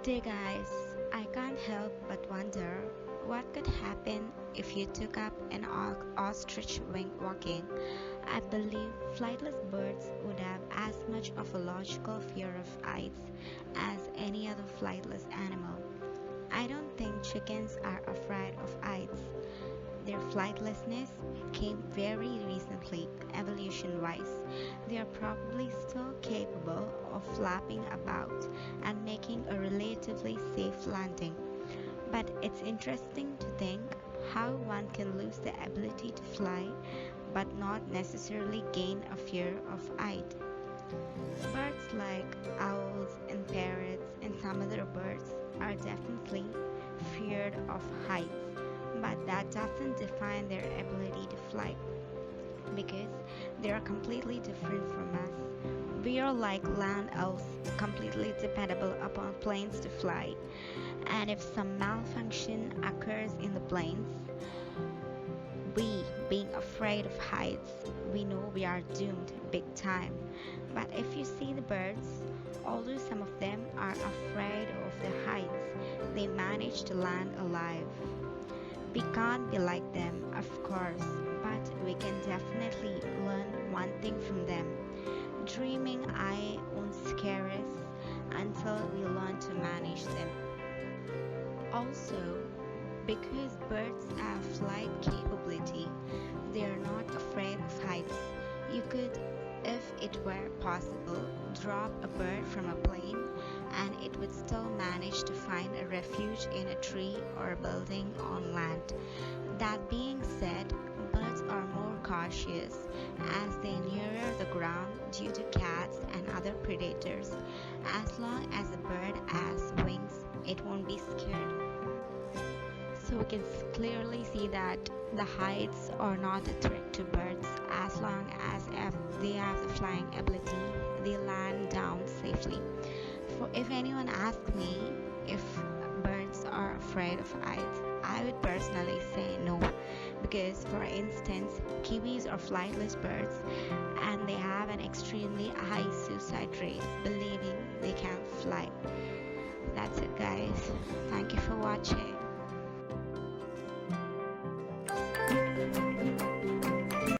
Dear guys, I can't help but wonder what could happen if you took up an ostrich wing walking. I believe flightless birds would have as much of a logical fear of heights as any other flightless animal. I don't think chickens are afraid of heights. Their flightlessness came very recently, evolution wise. They are probably still capable of flapping about and making a relatively safe landing. But it's interesting to think how one can lose the ability to fly but not necessarily gain a fear of height. Birds like owls and parrots and some other birds are definitely feared of heights, but that doesn't define their ability to fly because they are completely different from us. We are like land elves, completely dependable upon planes to fly, and if some malfunction occurs in the planes, we, being afraid of heights, we know we are doomed big time. But if you see the birds, although some of them are afraid of the heights, they manage to land alive. We can't be like them, of course, but we can definitely learn one thing from them. Dreaming I won't scare us until we learn to manage them. Also, because birds have flight capability, they are not afraid of heights. You could, if it were possible, drop a bird from a plane and it would still manage to find a refuge in a tree or a building on land. That being said, birds are more cautious as they nearer the ground due to cats and other predators. As long as a bird has wings, it won't be scared. So we can clearly see that the heights are not a threat to birds as long as they have the flying ability, they land down safely. If anyone asks me if birds are afraid of heights, I would personally say no, because for instance, kiwis are flightless birds and they have an extremely high suicide rate, believing they can fly. That's it guys. Thank you for watching.